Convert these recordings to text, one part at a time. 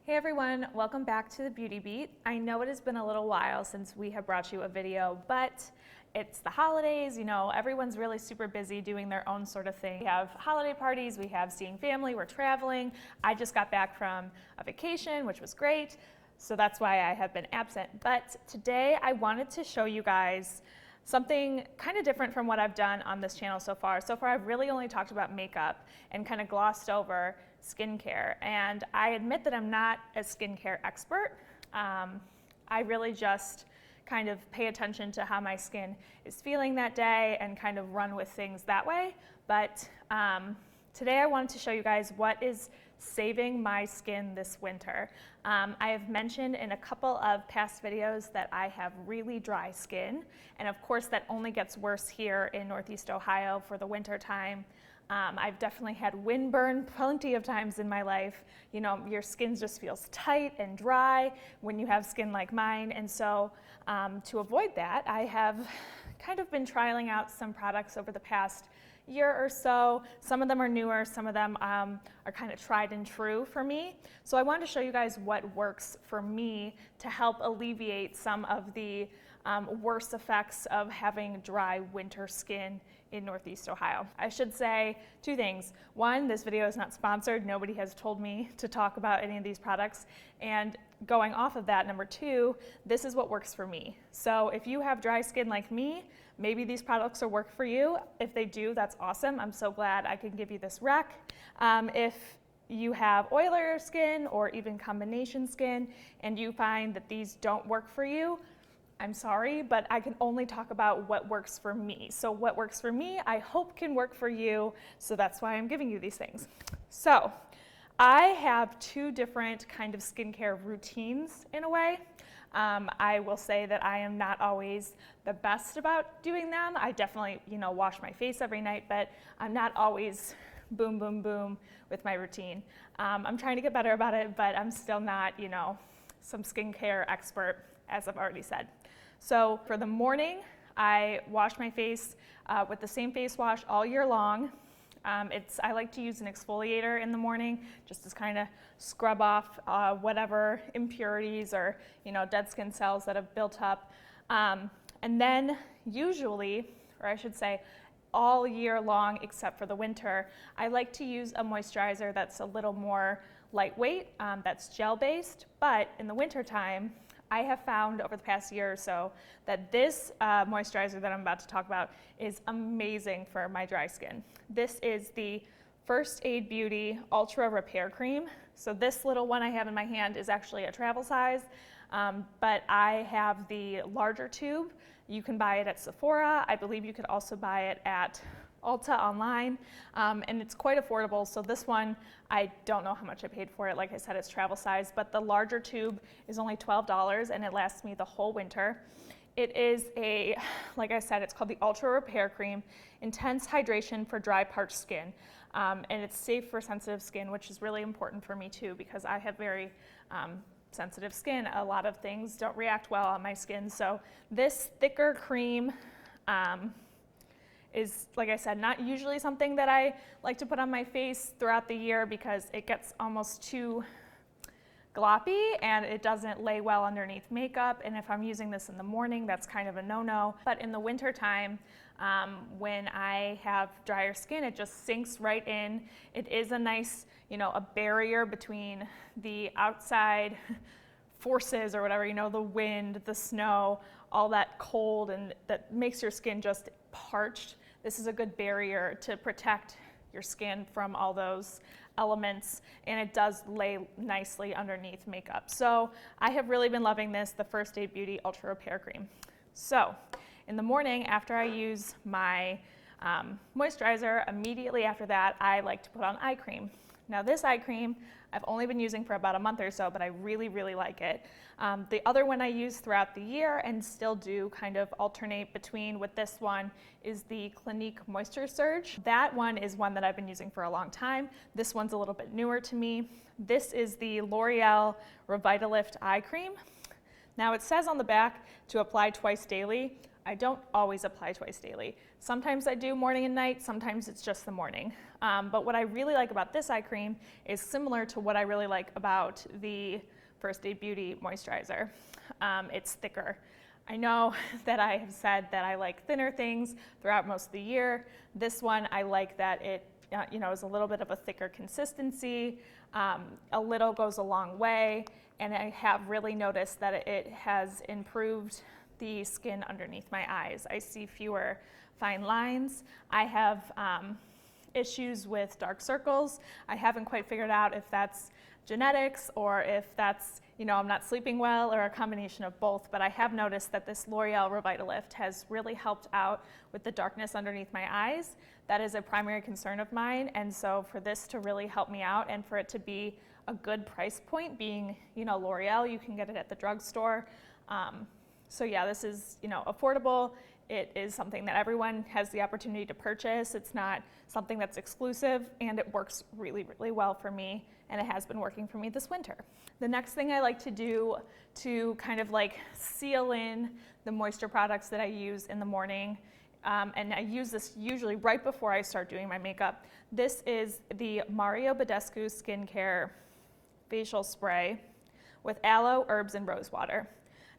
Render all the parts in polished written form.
Hey everyone, welcome back to the Beauty Beat. I know it has been a little while since we have brought you a video, but it's the holidays, everyone's really super busy doing their own sort of thing. We have holiday parties, we have seeing family, we're traveling. I just got back from a vacation, which was great, so that's why I have been absent. But today I wanted to show you guys something kind of different from what I've done on this channel so far. So far I've really only talked about makeup and kind of glossed over skincare, and I admit that I'm not a skincare expert. I really just kind of pay attention to how my skin is feeling that day and kind of run with things that way. But today I wanted to show you guys what is saving my skin this winter. I have mentioned in a couple of past videos that I have really dry skin, and of course that only gets worse here in Northeast Ohio for the winter time. I've definitely had windburn plenty of times in my life. Your skin just feels tight and dry when you have skin like mine, and so to avoid that, I have kind of been trialing out some products over the past year or so. Some of them are newer, some of them are kind of tried and true for me. So I wanted to show you guys what works for me to help alleviate some of the worst effects of having dry winter skin in Northeast Ohio. I should say two things. One, this video is not sponsored. Nobody has told me to talk about any of these products. And going off of that, number two, this is what works for me. So if you have dry skin like me, maybe these products will work for you. If they do, that's awesome. I'm so glad I can give you this rec. If you have oilier skin or even combination skin and you find that these don't work for you, I'm sorry, but I can only talk about what works for me. So what works for me, I hope can work for you. So that's why I'm giving you these things. So I have two different kind of skincare routines in a way. I will say that I am not always the best about doing them. I definitely, wash my face every night, but I'm not always boom, boom, boom with my routine. I'm trying to get better about it, but I'm still not, some skincare expert, as I've already said. So for the morning, I wash my face with the same face wash all year long. I like to use an exfoliator in the morning just to kind of scrub off whatever impurities or dead skin cells that have built up. And then usually, or I should say all year long except for the winter, I like to use a moisturizer that's a little more lightweight, that's gel-based, but in the winter time, I have found over the past year or so that this moisturizer that I'm about to talk about is amazing for my dry skin. This is the First Aid Beauty Ultra Repair Cream. So this little one I have in my hand is actually a travel size, but I have the larger tube. You can buy it at Sephora. I believe you could also buy it at Ulta online, and it's quite affordable. So this one, I don't know how much I paid for it. Like I said, it's travel size, but the larger tube is only $12 and it lasts me the whole winter. It is like I said, it's called the Ultra Repair Cream, intense hydration for dry, parched skin. And it's safe for sensitive skin, which is really important for me too, because I have very sensitive skin. A lot of things don't react well on my skin. So this thicker cream, is, like I said, not usually something that I like to put on my face throughout the year because it gets almost too gloppy and it doesn't lay well underneath makeup. And if I'm using this in the morning, that's kind of a no-no. But in the winter time, when I have drier skin, it just sinks right in. It is a nice, a barrier between the outside forces or whatever, the wind, the snow, all that cold, and that makes your skin just parched. This is a good barrier to protect your skin from all those elements, and it does lay nicely underneath makeup. So I have really been loving this, the First Aid Beauty Ultra Repair Cream. So in the morning, after I use my moisturizer, immediately after that, I like to put on eye cream. Now this eye cream, I've only been using for about a month or so, but I really, really like it. The other one I use throughout the year and still do kind of alternate between with this one is the Clinique Moisture Surge. That one is one that I've been using for a long time. This one's a little bit newer to me. This is the L'Oreal Revitalift Eye Cream. Now it says on the back to apply twice daily. I don't always apply twice daily. Sometimes I do morning and night, sometimes it's just the morning. But what I really like about this eye cream is similar to what I really like about the First Aid Beauty moisturizer. It's thicker. I know that I have said that I like thinner things throughout most of the year. This one, I like that it is a little bit of a thicker consistency. A little goes a long way, and I have really noticed that it has improved the skin underneath my eyes. I see fewer fine lines. I have issues with dark circles. I haven't quite figured out if that's genetics or if that's, I'm not sleeping well or a combination of both, but I have noticed that this L'Oreal Revitalift has really helped out with the darkness underneath my eyes. That is a primary concern of mine, and so for this to really help me out and for it to be a good price point, being, L'Oreal, you can get it at the drugstore. So yeah, this is, affordable. It is something that everyone has the opportunity to purchase. It's not something that's exclusive, and it works really, really well for me, and it has been working for me this winter. The next thing I like to do to kind of like seal in the moisture products that I use in the morning, and I use this usually right before I start doing my makeup. This is the Mario Badescu Skincare Facial Spray with aloe, herbs, and rose water.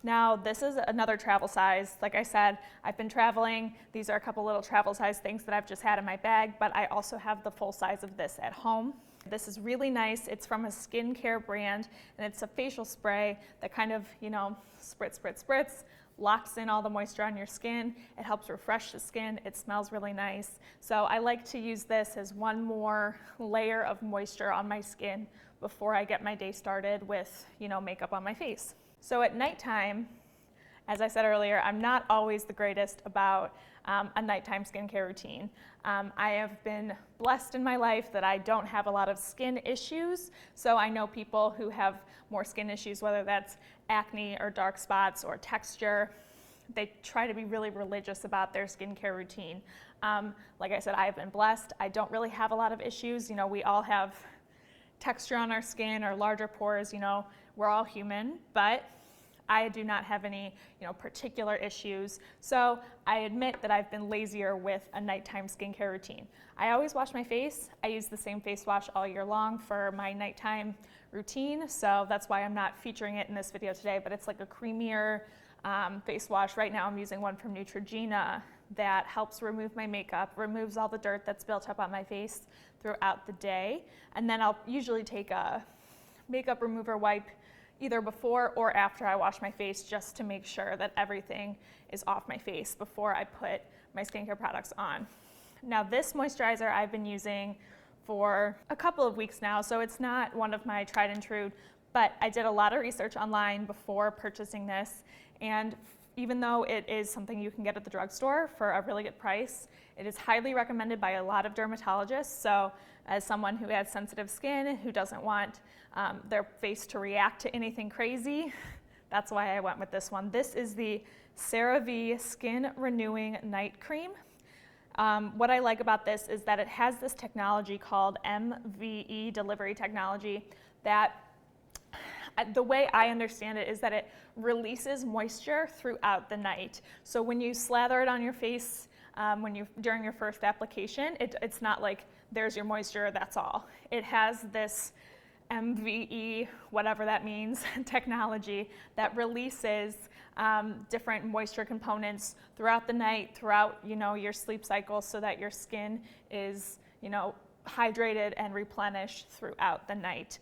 Now, this is another travel size. Like I said, I've been traveling. These are a couple little travel size things that I've just had in my bag, but I also have the full size of this at home. This is really nice. It's from a skincare brand, and it's a facial spray that kind of, spritz, spritz, spritz, locks in all the moisture on your skin. It helps refresh the skin. It smells really nice. So I like to use this as one more layer of moisture on my skin before I get my day started with, makeup on my face. So at nighttime, as I said earlier, I'm not always the greatest about a nighttime skincare routine. I have been blessed in my life that I don't have a lot of skin issues. So I know people who have more skin issues, whether that's acne or dark spots or texture. They try to be really religious about their skincare routine. Like I said, I have been blessed. I don't really have a lot of issues. We all have texture on our skin or larger pores. We're all human, but I do not have any, particular issues. So I admit that I've been lazier with a nighttime skincare routine. I always wash my face. I use the same face wash all year long for my nighttime routine. So that's why I'm not featuring it in this video today, but it's like a creamier face wash. Right now I'm using one from Neutrogena that helps remove my makeup, removes all the dirt that's built up on my face throughout the day. And then I'll usually take a makeup remover wipe either before or after I wash my face, just to make sure that everything is off my face before I put my skincare products on. Now, this moisturizer I've been using for a couple of weeks now, so it's not one of my tried and true, but I did a lot of research online before purchasing this, and even though it is something you can get at the drugstore for a really good price, it is highly recommended by a lot of dermatologists. So as someone who has sensitive skin, who doesn't want their face to react to anything crazy, that's why I went with this one. This is the CERAVE Skin Renewing Night Cream. What I like about this is that it has this technology called MVE delivery technology that, the way I understand it, is that it releases moisture throughout the night. So when you slather it on your face during your first application, it's not like there's your moisture, that's all. It has this MVE, whatever that means, technology that releases different moisture components throughout the night, throughout your sleep cycle, so that your skin is hydrated and replenished throughout the night.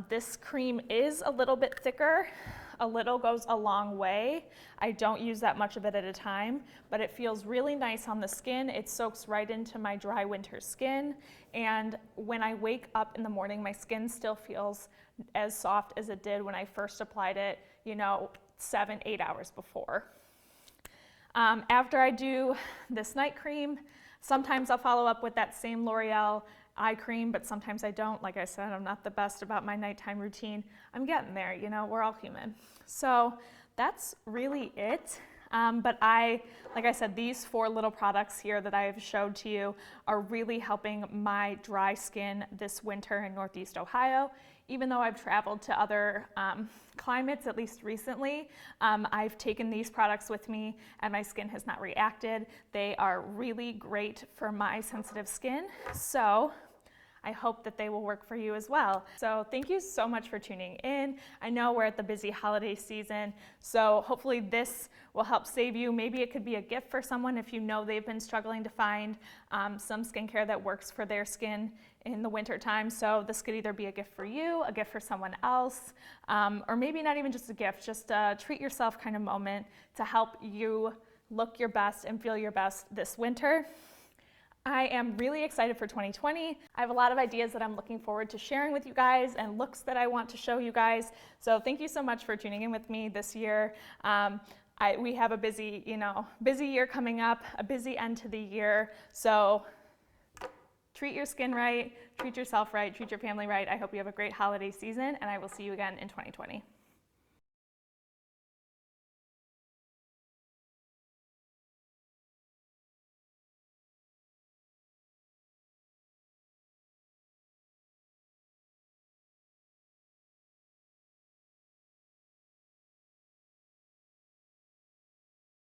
This cream is a little bit thicker. A little goes a long way. I don't use that much of it at a time, but it feels really nice on the skin. It soaks right into my dry winter skin, and when I wake up in the morning, my skin still feels as soft as it did when I first applied it, 7-8 hours before. After I do this night cream, sometimes I'll follow up with that same L'Oreal eye cream, but sometimes I don't. Like I said, I'm not the best about my nighttime routine. I'm getting there, we're all human. So that's really it. But like I said, these 4 little products here that I've showed to you are really helping my dry skin this winter in Northeast Ohio. Even though I've traveled to other climates, at least recently, I've taken these products with me and my skin has not reacted. They are really great for my sensitive skin. So I hope that they will work for you as well. So thank you so much for tuning in. I know we're at the busy holiday season, so hopefully this will help save you. Maybe it could be a gift for someone if you know they've been struggling to find some skincare that works for their skin in the winter time. So this could either be a gift for you, a gift for someone else, or maybe not even just a gift, just a treat yourself kind of moment to help you look your best and feel your best this winter. I am really excited for 2020. I have a lot of ideas that I'm looking forward to sharing with you guys and looks that I want to show you guys. So thank you so much for tuning in with me this year. We have a busy year coming up, a busy end to the year. So treat your skin right, treat yourself right, treat your family right. I hope you have a great holiday season, and I will see you again in 2020.